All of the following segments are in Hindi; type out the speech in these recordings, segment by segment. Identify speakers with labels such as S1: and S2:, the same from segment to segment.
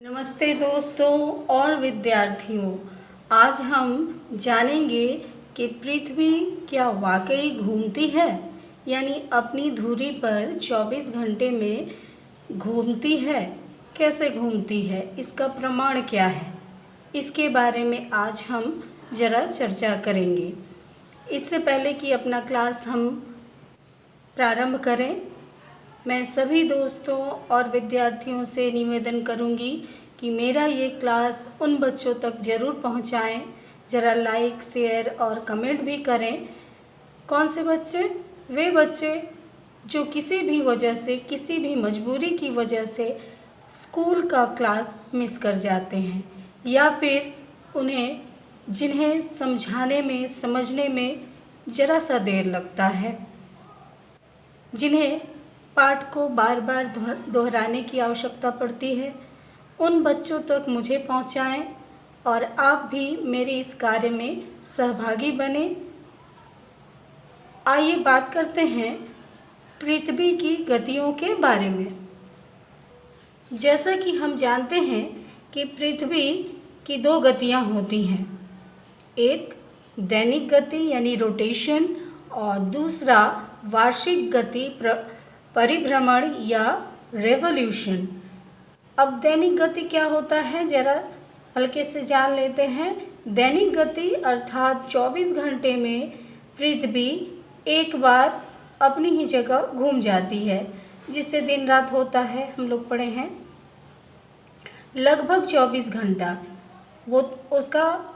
S1: नमस्ते दोस्तों और विद्यार्थियों। आज हम जानेंगे कि पृथ्वी क्या वाकई घूमती है, यानी अपनी धुरी पर 24 घंटे में घूमती है। कैसे घूमती है, इसका प्रमाण क्या है, इसके बारे में आज हम ज़रा चर्चा करेंगे। इससे पहले कि अपना क्लास हम प्रारंभ करें, मैं सभी दोस्तों और विद्यार्थियों से निवेदन करूंगी कि मेरा ये क्लास उन बच्चों तक ज़रूर पहुंचाएं। ज़रा लाइक, शेयर और कमेंट भी करें। कौन से बच्चे? वे बच्चे जो किसी भी वजह से, किसी भी मजबूरी की वजह से स्कूल का क्लास मिस कर जाते हैं, या फिर जिन्हें समझाने में, समझने में ज़रा सा देर लगता है, जिन्हें पाठ को बार बार दोहराने की आवश्यकता पड़ती है, उन बच्चों तक मुझे पहुंचाएं और आप भी मेरे इस कार्य में सहभागी बने। आइए बात करते हैं पृथ्वी की गतियों के बारे में। जैसा कि हम जानते हैं कि पृथ्वी की दो गतियां होती हैं, एक दैनिक गति यानी रोटेशन और दूसरा वार्षिक गति परिभ्रमण या रेवोल्यूशन। अब दैनिक गति क्या होता है, जरा हल्के से जान लेते हैं। दैनिक गति अर्थात 24 घंटे में पृथ्वी एक बार अपनी ही जगह घूम जाती है, जिससे दिन रात होता है, हम लोग पढ़े हैं। लगभग 24 घंटा, वो उसका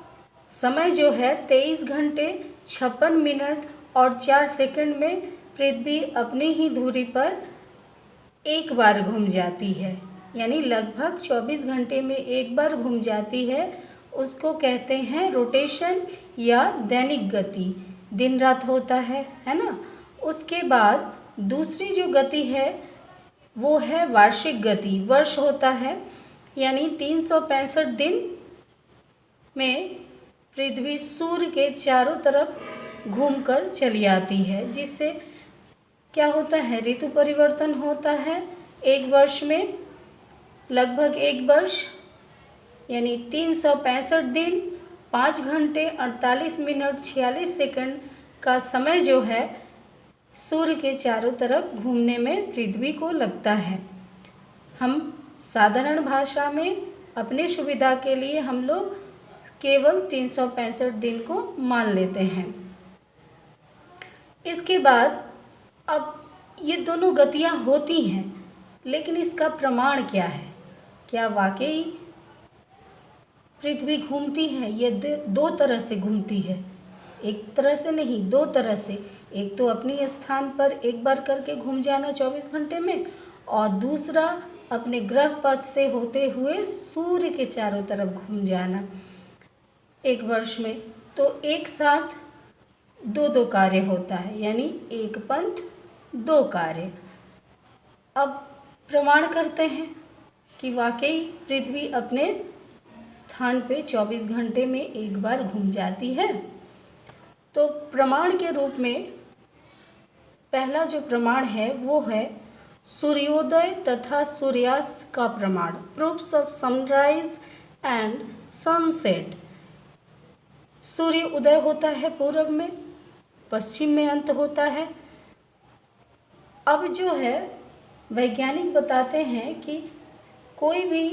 S1: समय जो है 23 घंटे 56 मिनट और 4 सेकंड में पृथ्वी अपनी ही धुरी पर एक बार घूम जाती है, यानी लगभग 24 घंटे में एक बार घूम जाती है। उसको कहते हैं रोटेशन या दैनिक गति, दिन रात होता है ना। उसके बाद दूसरी जो गति है वो है वार्षिक गति, वर्ष होता है, यानी 365 दिन में पृथ्वी सूर्य के चारों तरफ घूमकर चली आती है, जिससे क्या होता है, ऋतु परिवर्तन होता है। एक वर्ष में लगभग एक वर्ष यानी 365 दिन 5 घंटे 48 मिनट 46 सेकंड का समय जो है सूर्य के चारों तरफ घूमने में पृथ्वी को लगता है। हम साधारण भाषा में अपने सुविधा के लिए हम लोग केवल 365 दिन को मान लेते हैं। इसके बाद अब ये दोनों गतियाँ होती हैं, लेकिन इसका प्रमाण क्या है, क्या वाकई पृथ्वी घूमती है? ये दो तरह से घूमती है, एक तरह से नहीं, दो तरह से। एक तो अपने स्थान पर एक बार करके घूम जाना 24 घंटे में, और दूसरा अपने ग्रह पथ से होते हुए सूर्य के चारों तरफ घूम जाना एक वर्ष में। तो एक साथ दो दो कार्य होता है, यानी एक पंथ दो कार्य। अब प्रमाण करते हैं कि वाकई पृथ्वी अपने स्थान पे 24 घंटे में एक बार घूम जाती है। तो प्रमाण के रूप में पहला जो प्रमाण है वो है सूर्योदय तथा सूर्यास्त का प्रमाण, proofs of sunrise and sunset. सूर्य उदय होता है पूर्व में, पश्चिम में अंत होता है। अब जो है वैज्ञानिक बताते हैं कि कोई भी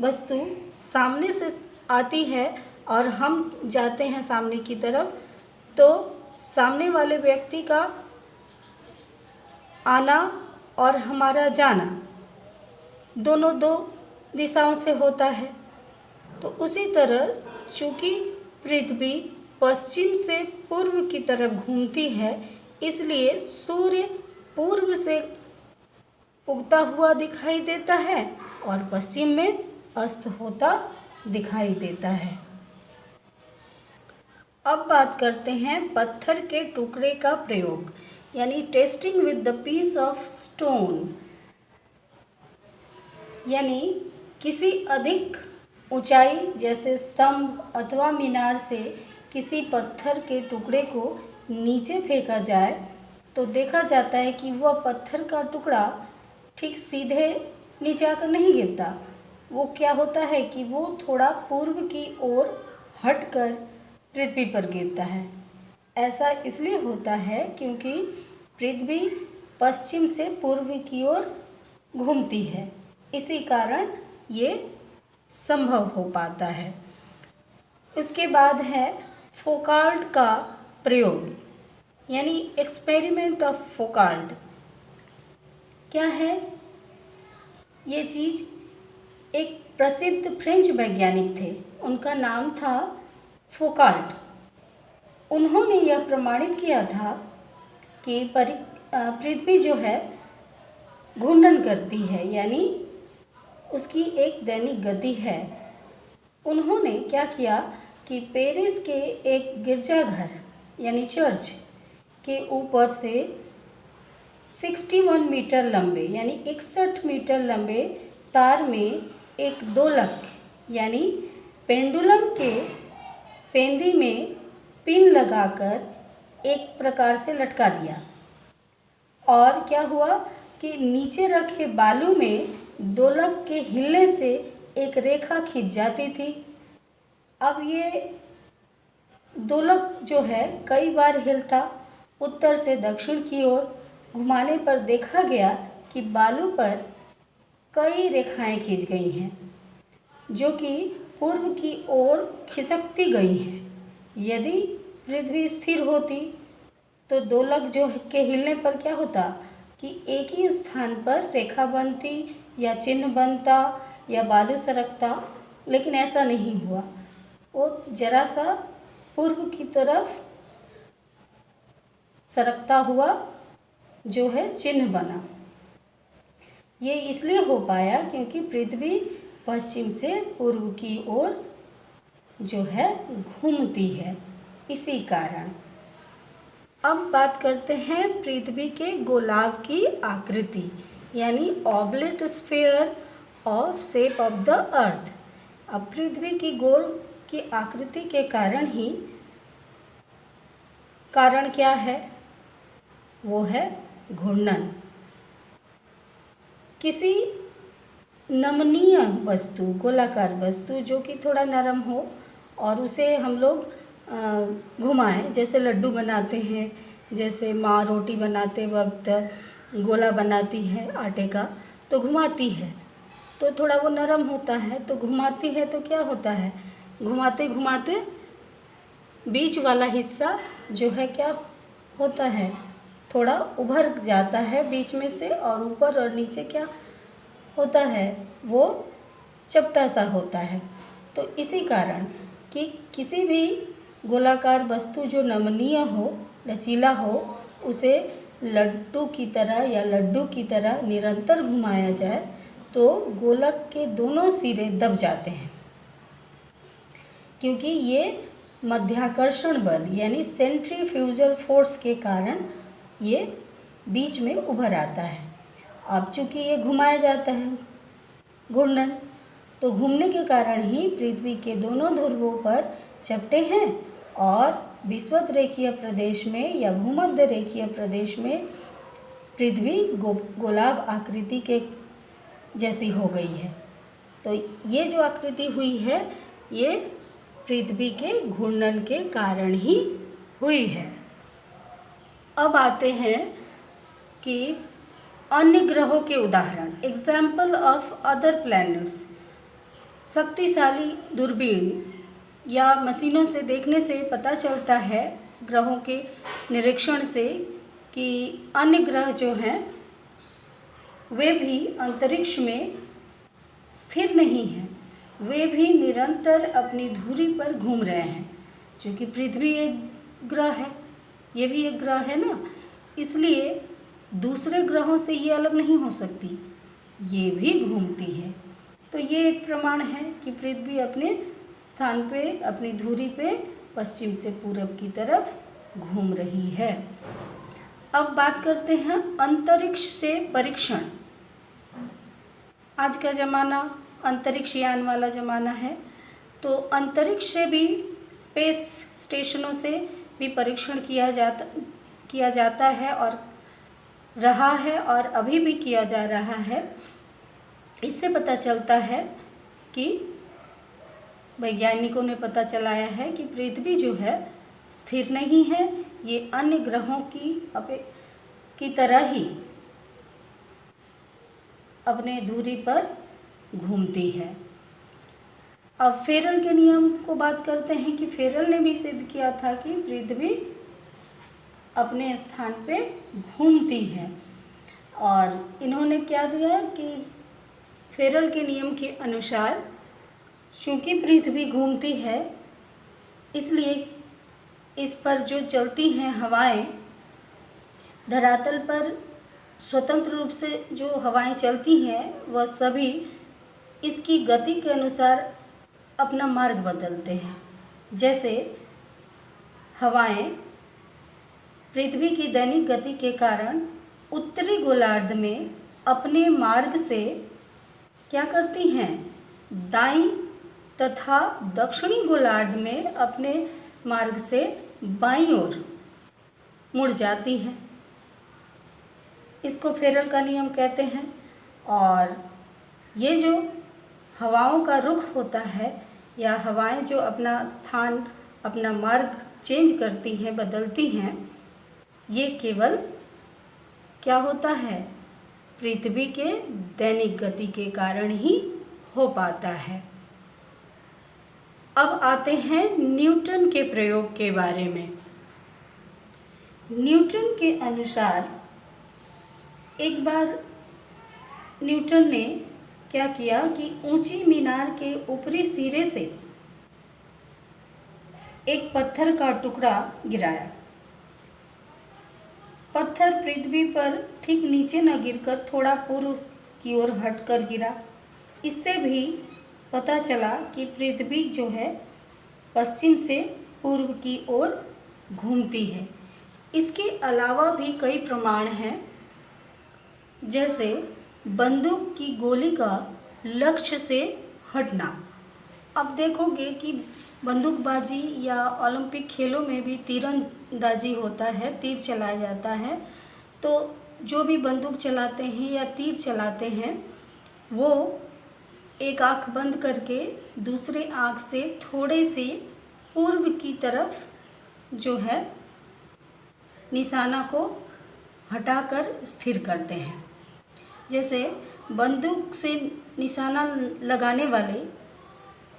S1: वस्तु सामने से आती है और हम जाते हैं सामने की तरफ, तो सामने वाले व्यक्ति का आना और हमारा जाना दोनों दो दिशाओं से होता है। तो उसी तरह चूँकि पृथ्वी पश्चिम से पूर्व की तरफ घूमती है, इसलिए सूर्य पूर्व से उगता हुआ दिखाई देता है और पश्चिम में अस्त होता दिखाई देता है। अब बात करते हैं पत्थर के टुकड़े का प्रयोग, यानी testing with the piece of stone, यानी किसी अधिक ऊंचाई जैसे स्तंभ अथवा मीनार से किसी पत्थर के टुकड़े को नीचे फेंका जाए तो देखा जाता है कि वह पत्थर का टुकड़ा ठीक सीधे नीचे आकर नहीं गिरता, वो क्या होता है कि वो थोड़ा पूर्व की ओर हटकर पृथ्वी पर गिरता है। ऐसा इसलिए होता है क्योंकि पृथ्वी पश्चिम से पूर्व की ओर घूमती है, इसी कारण ये संभव हो पाता है। उसके बाद है फोकाल्ट का प्रयोग, यानी एक्सपेरिमेंट ऑफ फोकाल्ट। क्या है ये चीज़? एक प्रसिद्ध फ्रेंच वैज्ञानिक थे, उनका नाम था फोकाल्ट। उन्होंने यह प्रमाणित किया था कि पृथ्वी जो है घूर्णन करती है, यानी उसकी एक दैनिक गति है। उन्होंने क्या किया कि पेरिस के एक गिरजाघर यानी चर्च के ऊपर से 61 मीटर लंबे यानी 61 मीटर लंबे तार में एक दोलक यानी पेंडुलम के पेंदी में पिन लगाकर एक प्रकार से लटका दिया। और क्या हुआ कि नीचे रखे बालू में दोलक के हिलने से एक रेखा खिंच जाती थी। अब ये दोलक जो है कई बार हिलता, उत्तर से दक्षिण की ओर घुमाने पर देखा गया कि बालू पर कई रेखाएं खींच गई हैं, जो कि पूर्व की ओर खिसकती गई हैं। यदि पृथ्वी स्थिर होती तो दोलक जो के हिलने पर क्या होता कि एक ही स्थान पर रेखा बनती या चिन्ह बनता या बालू सरकता, लेकिन ऐसा नहीं हुआ। वो जरा सा पूर्व की तरफ सरकता हुआ जो है चिन्ह बना। ये इसलिए हो पाया क्योंकि पृथ्वी पश्चिम से पूर्व की ओर जो है घूमती है, इसी कारण। अब बात करते हैं पृथ्वी के गोलाव की आकृति, यानी oblate sphere of shape of the earth. अब पृथ्वी की गोल की आकृति के कारण क्या है? वो है घूर्णन। किसी नमनीय वस्तु, गोलाकार वस्तु जो कि थोड़ा नरम हो और उसे हम लोग घुमाएं, जैसे लड्डू बनाते हैं, जैसे माँ रोटी बनाते वक्त गोला बनाती है आटे का, तो घुमाती है तो थोड़ा वो नरम होता है, तो घुमाती है तो क्या होता है, घुमाते घुमाते बीच वाला हिस्सा जो है क्या होता है, थोड़ा उभर जाता है बीच में से, और ऊपर और नीचे क्या होता है, वो चपटा सा होता है। तो इसी कारण कि किसी भी गोलाकार वस्तु जो नमनीय हो, लचीला हो, उसे लड्डू की तरह निरंतर घुमाया जाए तो गोलक के दोनों सिरे दब जाते हैं, क्योंकि ये मध्याकर्षण बल यानी सेंट्रीफ्यूजल फोर्स के कारण ये बीच में उभर आता है। अब चूँकि ये घुमाया जाता है घूर्णन, तो घूमने के कारण ही पृथ्वी के दोनों ध्रुवों पर चपटे हैं और विषुवत रेखीय प्रदेश में या भूमध्य रेखीय प्रदेश में पृथ्वी गोलाव आकृति के जैसी हो गई है। तो ये जो आकृति हुई है, ये पृथ्वी के घूर्णन के कारण ही हुई है। अब आते हैं कि अन्य ग्रहों के उदाहरण, एग्जाम्पल ऑफ अदर प्लैनेट्स। शक्तिशाली दूरबीन या मशीनों से देखने से पता चलता है, ग्रहों के निरीक्षण से, कि अन्य ग्रह जो हैं वे भी अंतरिक्ष में स्थिर नहीं हैं, वे भी निरंतर अपनी धुरी पर घूम रहे हैं। क्योंकि पृथ्वी एक ग्रह है, ये भी एक ग्रह है ना, इसलिए दूसरे ग्रहों से ये अलग नहीं हो सकती, ये भी घूमती है। तो ये एक प्रमाण है कि पृथ्वी अपने स्थान पे, अपनी धुरी पे पश्चिम से पूरब की तरफ घूम रही है। अब बात करते हैं अंतरिक्ष से परीक्षण। आज का ज़माना अंतरिक्ष यान वाला ज़माना है, तो अंतरिक्ष से भी, स्पेस स्टेशनों से भी परीक्षण किया जाता है और रहा है और अभी भी किया जा रहा है। इससे पता चलता है कि वैज्ञानिकों ने पता चलाया है कि पृथ्वी जो है स्थिर नहीं है, ये अन्य ग्रहों की तरह ही अपने धुरी पर घूमती है। अब फेरल के नियम को बात करते हैं कि फेरल ने भी सिद्ध किया था कि पृथ्वी अपने स्थान पे घूमती है, और इन्होंने क्या दिया कि फेरल के नियम के अनुसार चूँकि पृथ्वी घूमती है, इसलिए इस पर जो चलती हैं हवाएं, धरातल पर स्वतंत्र रूप से जो हवाएं चलती हैं वह सभी इसकी गति के अनुसार अपना मार्ग बदलते हैं। जैसे हवाएं पृथ्वी की दैनिक गति के कारण उत्तरी गोलार्ध में अपने मार्ग से क्या करती हैं, दाईं तथा दक्षिणी गोलार्ध में अपने मार्ग से बाईं ओर मुड़ जाती हैं। इसको फेरल का नियम कहते हैं। और ये जो हवाओं का रुख होता है, या हवाएं जो अपना स्थान, अपना मार्ग चेंज करती हैं, बदलती हैं, ये केवल क्या होता है, पृथ्वी के दैनिक गति के कारण ही हो पाता है। अब आते हैं न्यूटन के प्रयोग के बारे में। न्यूटन के अनुसार एक बार न्यूटन ने क्या किया कि ऊंची मीनार के ऊपरी सिरे से एक पत्थर का टुकड़ा गिराया। पत्थर पृथ्वी पर ठीक नीचे न गिरकर थोड़ा पूर्व की ओर हटकर गिरा। इससे भी पता चला कि पृथ्वी जो है पश्चिम से पूर्व की ओर घूमती है। इसके अलावा भी कई प्रमाण हैं, जैसे बंदूक की गोली का लक्ष्य से हटना। अब देखोगे कि बंदूकबाजी या ओलंपिक खेलों में भी तीरंदाजी होता है, तीर चलाया जाता है। तो जो भी बंदूक चलाते हैं या तीर चलाते हैं, वो एक आँख बंद करके दूसरे आँख से थोड़े से पूर्व की तरफ जो है निशाना को हटाकर स्थिर करते हैं। जैसे बंदूक से निशाना लगाने वाले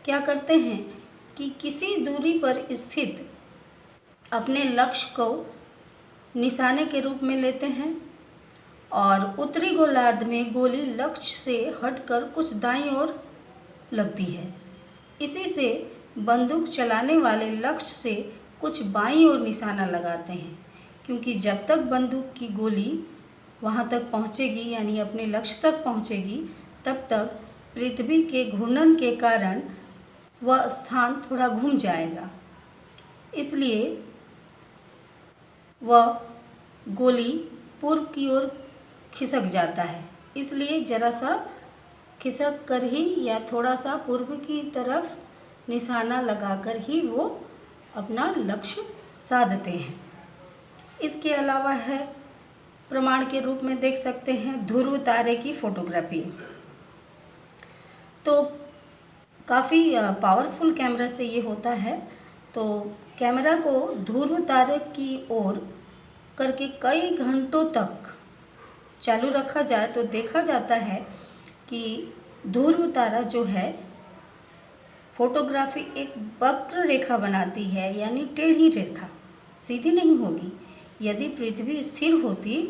S1: क्या करते हैं कि किसी दूरी पर स्थित अपने लक्ष्य को निशाने के रूप में लेते हैं, और उत्तरी गोलार्ध में गोली लक्ष्य से हटकर कुछ दाईं ओर लगती है। इसी से बंदूक चलाने वाले लक्ष्य से कुछ बाईं ओर निशाना लगाते हैं, क्योंकि जब तक बंदूक की गोली वहाँ तक पहुँचेगी, यानी अपने लक्ष्य तक पहुँचेगी, तब तक पृथ्वी के घूर्णन के कारण वह स्थान थोड़ा घूम जाएगा। इसलिए वह गोली पूर्व की ओर खिसक जाता है। इसलिए ज़रा सा खिसक कर ही या थोड़ा सा पूर्व की तरफ निशाना लगाकर ही वो अपना लक्ष्य साधते हैं। इसके अलावा है, प्रमाण के रूप में देख सकते हैं ध्रुव तारे की फोटोग्राफी। तो काफ़ी पावरफुल कैमरा से ये होता है। तो कैमरा को ध्रुव तारे की ओर करके कई घंटों तक चालू रखा जाए तो देखा जाता है कि ध्रुव तारा जो है फोटोग्राफी एक वक्र रेखा बनाती है, यानी टेढ़ी रेखा, सीधी नहीं होगी। यदि पृथ्वी स्थिर होती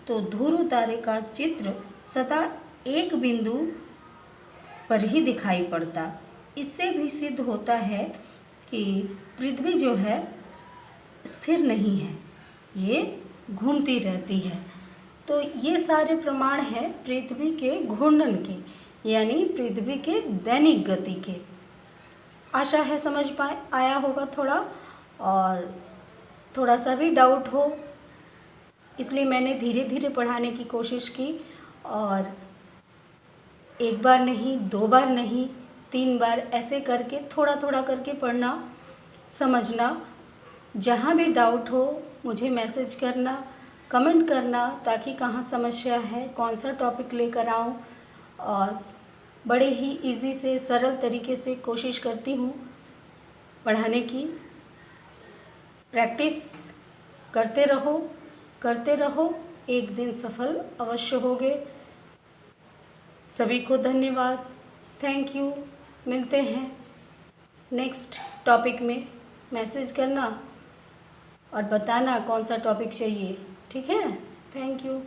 S1: तो ध्रुव तारे का चित्र सदा एक बिंदु पर ही दिखाई पड़ता। इससे भी सिद्ध होता है कि पृथ्वी जो है स्थिर नहीं है, ये घूमती रहती है। तो ये सारे प्रमाण हैं पृथ्वी के घूर्णन के, यानी पृथ्वी के दैनिक गति के। आशा है समझ आया होगा थोड़ा, और थोड़ा सा भी डाउट हो इसलिए मैंने धीरे धीरे पढ़ाने की कोशिश की, और एक बार नहीं, 2 बार नहीं, 3 बार ऐसे करके थोड़ा थोड़ा करके पढ़ना, समझना। जहाँ भी डाउट हो मुझे मैसेज करना, कमेंट करना, ताकि कहाँ समस्या है, कौन सा टॉपिक लेकर आऊँ, और बड़े ही इजी से सरल तरीके से कोशिश करती हूँ पढ़ाने की। प्रैक्टिस करते रहो, एक दिन सफल अवश्य होगे। सभी को धन्यवाद, थैंक यू। मिलते हैं नेक्स्ट टॉपिक में। मैसेज करना और बताना कौन सा टॉपिक चाहिए, ठीक है? Thank you.